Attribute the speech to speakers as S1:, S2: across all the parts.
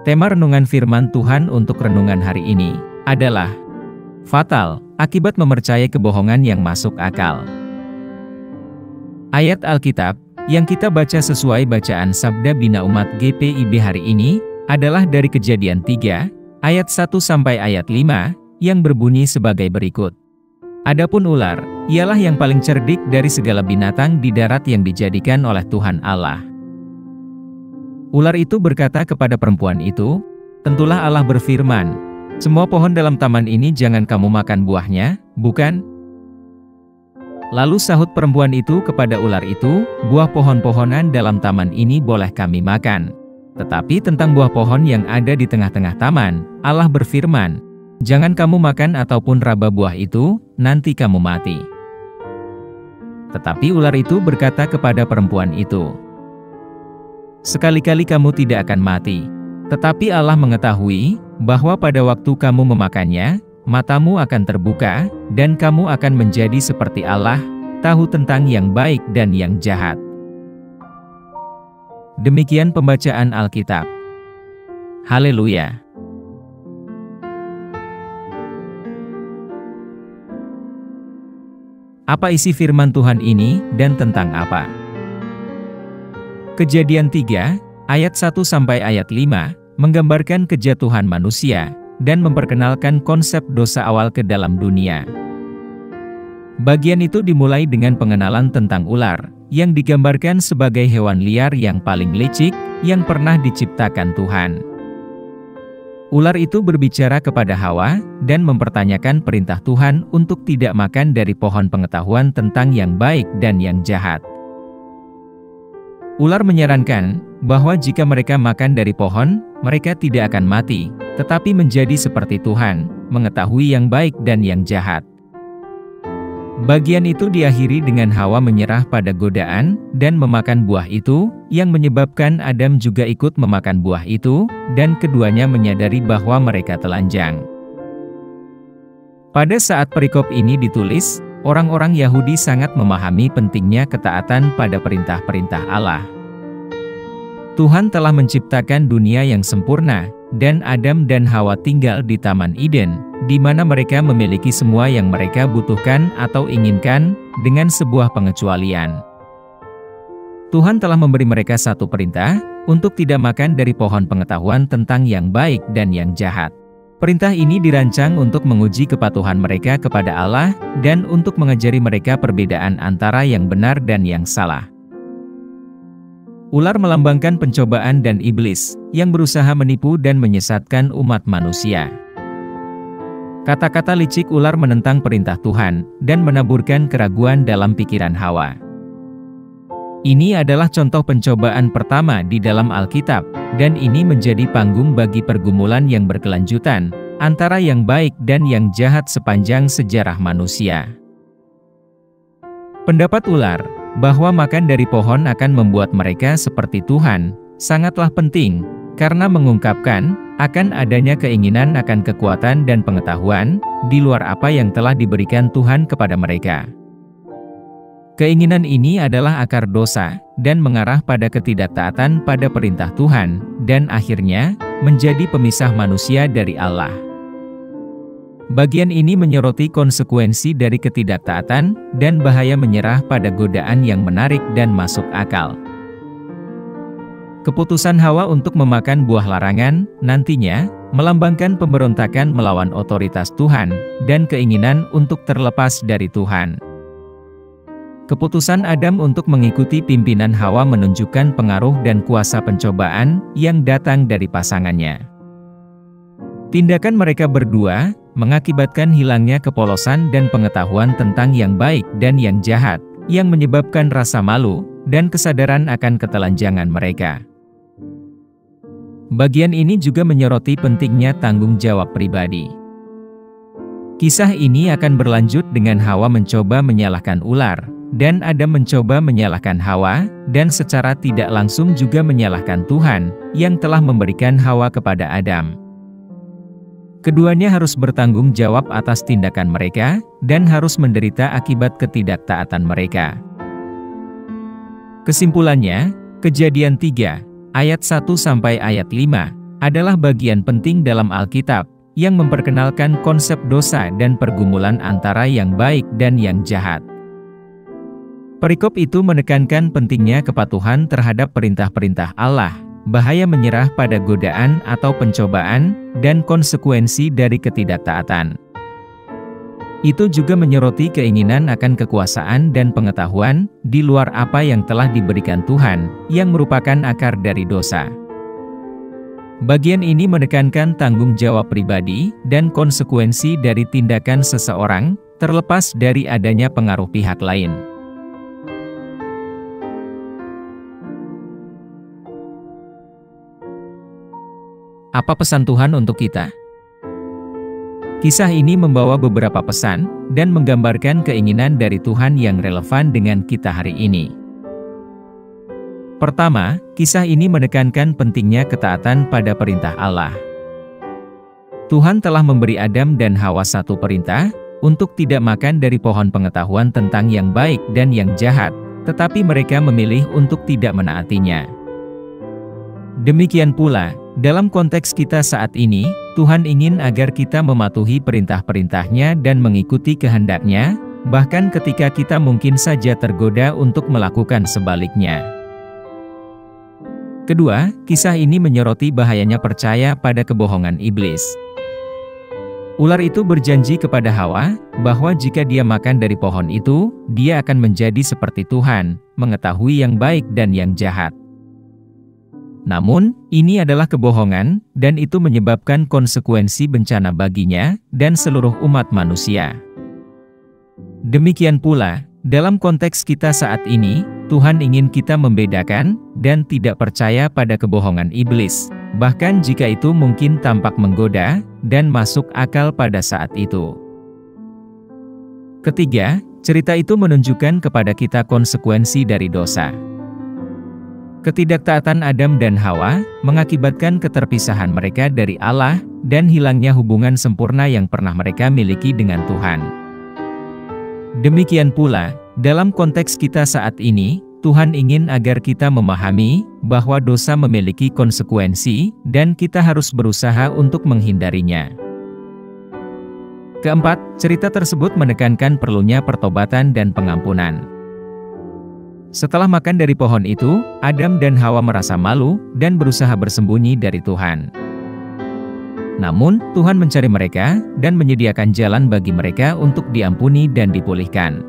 S1: Tema renungan firman Tuhan untuk renungan hari ini adalah fatal akibat mempercayai kebohongan yang masuk akal. Ayat Alkitab yang kita baca sesuai bacaan Sabda Bina Umat GPIB hari ini adalah dari Kejadian 3 ayat 1 sampai ayat 5 yang berbunyi sebagai berikut. Adapun ular, ialah yang paling cerdik dari segala binatang di darat yang dijadikan oleh Tuhan Allah. Ular itu berkata kepada perempuan itu, "Tentulah Allah berfirman, semua pohon dalam taman ini jangan kamu makan buahnya, bukan?" Lalu sahut perempuan itu kepada ular itu, "Buah pohon-pohonan dalam taman ini boleh kami makan. Tetapi tentang buah pohon yang ada di tengah-tengah taman, Allah berfirman, jangan kamu makan ataupun raba buah itu, nanti kamu mati." Tetapi ular itu berkata kepada perempuan itu, "Sekali-kali kamu tidak akan mati. Tetapi Allah mengetahui bahwa pada waktu kamu memakannya, matamu akan terbuka, dan kamu akan menjadi seperti Allah, tahu tentang yang baik dan yang jahat." Demikian pembacaan Alkitab. Haleluya! Apa isi firman Tuhan ini dan tentang apa? Kejadian 3, ayat 1 sampai ayat 5, menggambarkan kejatuhan manusia, dan memperkenalkan konsep dosa awal ke dalam dunia. Bagian itu dimulai dengan pengenalan tentang ular, yang digambarkan sebagai hewan liar yang paling licik, yang pernah diciptakan Tuhan. Ular itu berbicara kepada Hawa, dan mempertanyakan perintah Tuhan untuk tidak makan dari pohon pengetahuan tentang yang baik dan yang jahat. Ular menyarankan bahwa jika mereka makan dari pohon, mereka tidak akan mati, tetapi menjadi seperti Tuhan, mengetahui yang baik dan yang jahat. Bagian itu diakhiri dengan Hawa menyerah pada godaan, dan memakan buah itu, yang menyebabkan Adam juga ikut memakan buah itu, dan keduanya menyadari bahwa mereka telanjang. Pada saat perikop ini ditulis, orang-orang Yahudi sangat memahami pentingnya ketaatan pada perintah-perintah Allah. Tuhan telah menciptakan dunia yang sempurna, dan Adam dan Hawa tinggal di Taman Eden, di mana mereka memiliki semua yang mereka butuhkan atau inginkan, dengan sebuah pengecualian. Tuhan telah memberi mereka satu perintah, untuk tidak makan dari pohon pengetahuan tentang yang baik dan yang jahat. Perintah ini dirancang untuk menguji kepatuhan mereka kepada Allah, dan untuk mengajari mereka perbedaan antara yang benar dan yang salah. Ular melambangkan pencobaan dan iblis, yang berusaha menipu dan menyesatkan umat manusia. Kata-kata licik ular menentang perintah Tuhan, dan menaburkan keraguan dalam pikiran Hawa. Ini adalah contoh pencobaan pertama di dalam Alkitab, dan ini menjadi panggung bagi pergumulan yang berkelanjutan, antara yang baik dan yang jahat sepanjang sejarah manusia. Pendapat ular, bahwa makan dari pohon akan membuat mereka seperti Tuhan, sangatlah penting, karena mengungkapkan akan adanya keinginan akan kekuatan dan pengetahuan, di luar apa yang telah diberikan Tuhan kepada mereka. Keinginan ini adalah akar dosa, dan mengarah pada ketidaktaatan pada perintah Tuhan, dan akhirnya, menjadi pemisah manusia dari Allah. Bagian ini menyoroti konsekuensi dari ketidaktaatan, dan bahaya menyerah pada godaan yang menarik dan masuk akal. Keputusan Hawa untuk memakan buah larangan, nantinya, melambangkan pemberontakan melawan otoritas Tuhan, dan keinginan untuk terlepas dari Tuhan. Keputusan Adam untuk mengikuti pimpinan Hawa menunjukkan pengaruh dan kuasa pencobaan, yang datang dari pasangannya. Tindakan mereka berdua, mengakibatkan hilangnya kepolosan dan pengetahuan tentang yang baik dan yang jahat, yang menyebabkan rasa malu, dan kesadaran akan ketelanjangan mereka. Bagian ini juga menyoroti pentingnya tanggung jawab pribadi. Kisah ini akan berlanjut dengan Hawa mencoba menyalahkan ular, dan Adam mencoba menyalahkan Hawa, dan secara tidak langsung juga menyalahkan Tuhan, yang telah memberikan Hawa kepada Adam. Keduanya harus bertanggung jawab atas tindakan mereka, dan harus menderita akibat ketidaktaatan mereka. Kesimpulannya, Kejadian 3, ayat 1 sampai ayat 5, adalah bagian penting dalam Alkitab, yang memperkenalkan konsep dosa dan pergumulan antara yang baik dan yang jahat. Perikop itu menekankan pentingnya kepatuhan terhadap perintah-perintah Allah, bahaya menyerah pada godaan atau pencobaan, dan konsekuensi dari ketidaktaatan. Itu juga menyoroti keinginan akan kekuasaan dan pengetahuan di luar apa yang telah diberikan Tuhan, yang merupakan akar dari dosa. Bagian ini menekankan tanggung jawab pribadi dan konsekuensi dari tindakan seseorang, terlepas dari adanya pengaruh pihak lain. Apa pesan Tuhan untuk kita? Kisah ini membawa beberapa pesan, dan menggambarkan keinginan dari Tuhan yang relevan dengan kita hari ini. Pertama, kisah ini menekankan pentingnya ketaatan pada perintah Allah. Tuhan telah memberi Adam dan Hawa satu perintah, untuk tidak makan dari pohon pengetahuan tentang yang baik dan yang jahat, tetapi mereka memilih untuk tidak menaatinya. Demikian pula, dalam konteks kita saat ini, Tuhan ingin agar kita mematuhi perintah-perintah-Nya dan mengikuti kehendak-Nya, bahkan ketika kita mungkin saja tergoda untuk melakukan sebaliknya. Kedua, kisah ini menyoroti bahayanya percaya pada kebohongan iblis. Ular itu berjanji kepada Hawa, bahwa jika dia makan dari pohon itu, dia akan menjadi seperti Tuhan, mengetahui yang baik dan yang jahat. Namun, ini adalah kebohongan, dan itu menyebabkan konsekuensi bencana baginya, dan seluruh umat manusia. Demikian pula, dalam konteks kita saat ini, Tuhan ingin kita membedakan, dan tidak percaya pada kebohongan iblis, bahkan jika itu mungkin tampak menggoda, dan masuk akal pada saat itu. Ketiga, cerita itu menunjukkan kepada kita konsekuensi dari dosa. Ketidaktaatan Adam dan Hawa mengakibatkan keterpisahan mereka dari Allah dan hilangnya hubungan sempurna yang pernah mereka miliki dengan Tuhan. Demikian pula, dalam konteks kita saat ini, Tuhan ingin agar kita memahami bahwa dosa memiliki konsekuensi dan kita harus berusaha untuk menghindarinya. Keempat, cerita tersebut menekankan perlunya pertobatan dan pengampunan. Setelah makan dari pohon itu, Adam dan Hawa merasa malu dan berusaha bersembunyi dari Tuhan. Namun, Tuhan mencari mereka dan menyediakan jalan bagi mereka untuk diampuni dan dipulihkan.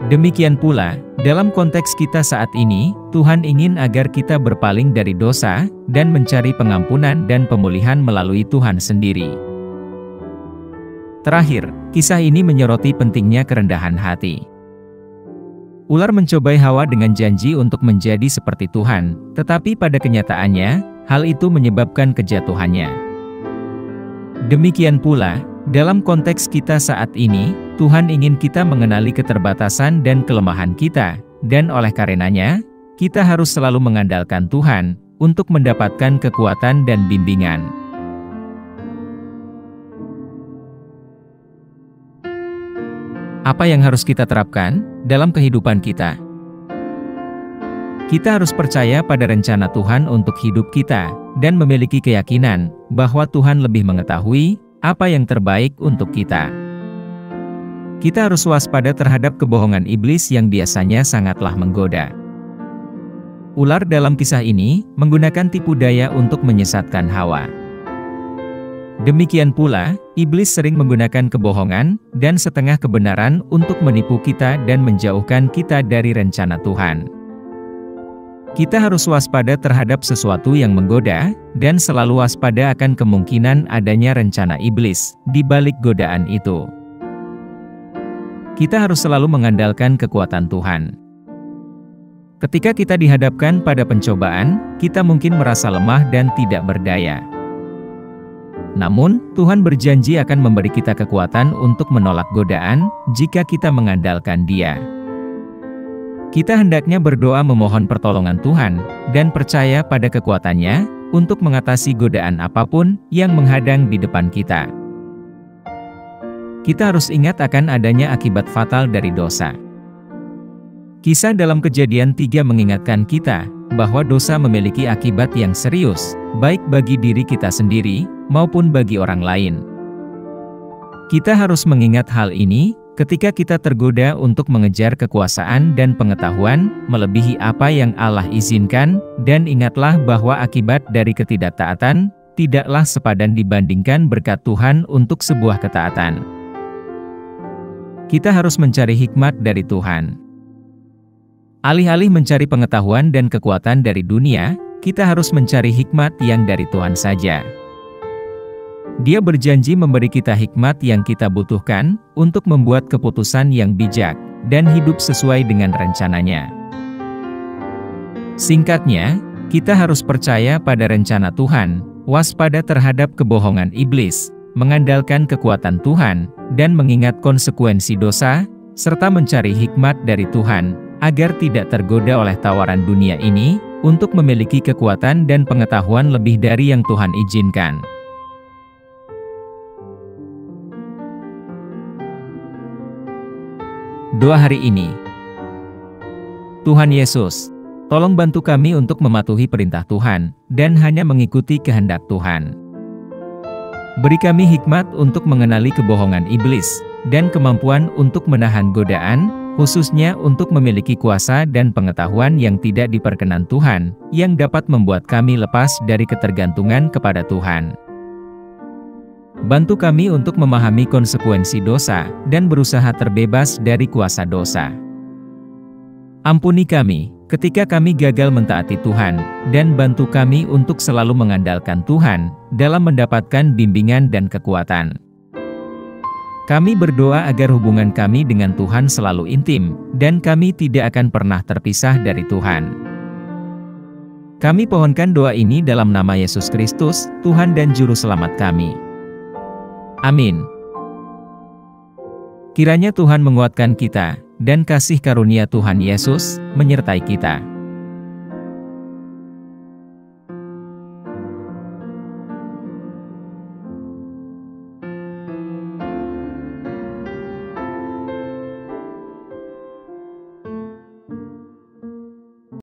S1: Demikian pula, dalam konteks kita saat ini, Tuhan ingin agar kita berpaling dari dosa dan mencari pengampunan dan pemulihan melalui Tuhan sendiri. Terakhir, kisah ini menyoroti pentingnya kerendahan hati. Ular mencobai Hawa dengan janji untuk menjadi seperti Tuhan, tetapi pada kenyataannya, hal itu menyebabkan kejatuhannya. Demikian pula, dalam konteks kita saat ini, Tuhan ingin kita mengenali keterbatasan dan kelemahan kita, dan oleh karenanya, kita harus selalu mengandalkan Tuhan, untuk mendapatkan kekuatan dan bimbingan. Apa yang harus kita terapkan dalam kehidupan kita? Kita harus percaya pada rencana Tuhan untuk hidup kita, dan memiliki keyakinan bahwa Tuhan lebih mengetahui apa yang terbaik untuk kita. Kita harus waspada terhadap kebohongan iblis yang biasanya sangatlah menggoda. Ular dalam kisah ini menggunakan tipu daya untuk menyesatkan Hawa. Demikian pula, iblis sering menggunakan kebohongan dan setengah kebenaran untuk menipu kita dan menjauhkan kita dari rencana Tuhan. Kita harus waspada terhadap sesuatu yang menggoda, dan selalu waspada akan kemungkinan adanya rencana iblis di balik godaan itu. Kita harus selalu mengandalkan kekuatan Tuhan. Ketika kita dihadapkan pada pencobaan, kita mungkin merasa lemah dan tidak berdaya. Namun, Tuhan berjanji akan memberi kita kekuatan untuk menolak godaan jika kita mengandalkan Dia. Kita hendaknya berdoa memohon pertolongan Tuhan, dan percaya pada kekuatan-Nya untuk mengatasi godaan apapun yang menghadang di depan kita. Kita harus ingat akan adanya akibat fatal dari dosa. Kisah dalam Kejadian 3 mengingatkan kita bahwa dosa memiliki akibat yang serius, baik bagi diri kita sendiri, maupun bagi orang lain. Kita harus mengingat hal ini, ketika kita tergoda untuk mengejar kekuasaan dan pengetahuan, melebihi apa yang Allah izinkan, dan ingatlah bahwa akibat dari ketidaktaatan, tidaklah sepadan dibandingkan berkat Tuhan untuk sebuah ketaatan. Kita harus mencari hikmat dari Tuhan. Alih-alih mencari pengetahuan dan kekuatan dari dunia, kita harus mencari hikmat yang dari Tuhan saja. Dia berjanji memberi kita hikmat yang kita butuhkan, untuk membuat keputusan yang bijak, dan hidup sesuai dengan rencananya. Singkatnya, kita harus percaya pada rencana Tuhan, waspada terhadap kebohongan iblis, mengandalkan kekuatan Tuhan, dan mengingat konsekuensi dosa, serta mencari hikmat dari Tuhan, agar tidak tergoda oleh tawaran dunia ini, untuk memiliki kekuatan dan pengetahuan lebih dari yang Tuhan izinkan. Doa hari ini. Tuhan Yesus, tolong bantu kami untuk mematuhi perintah Tuhan, dan hanya mengikuti kehendak Tuhan. Beri kami hikmat untuk mengenali kebohongan iblis, dan kemampuan untuk menahan godaan, khususnya untuk memiliki kuasa dan pengetahuan yang tidak diperkenan Tuhan, yang dapat membuat kami lepas dari ketergantungan kepada Tuhan. Bantu kami untuk memahami konsekuensi dosa, dan berusaha terbebas dari kuasa dosa. Ampuni kami, ketika kami gagal mentaati Tuhan, dan bantu kami untuk selalu mengandalkan Tuhan, dalam mendapatkan bimbingan dan kekuatan. Kami berdoa agar hubungan kami dengan Tuhan selalu intim, dan kami tidak akan pernah terpisah dari Tuhan. Kami pohonkan doa ini dalam nama Yesus Kristus, Tuhan dan Juru Selamat kami. Amin. Kiranya Tuhan menguatkan kita, dan kasih karunia Tuhan Yesus menyertai kita.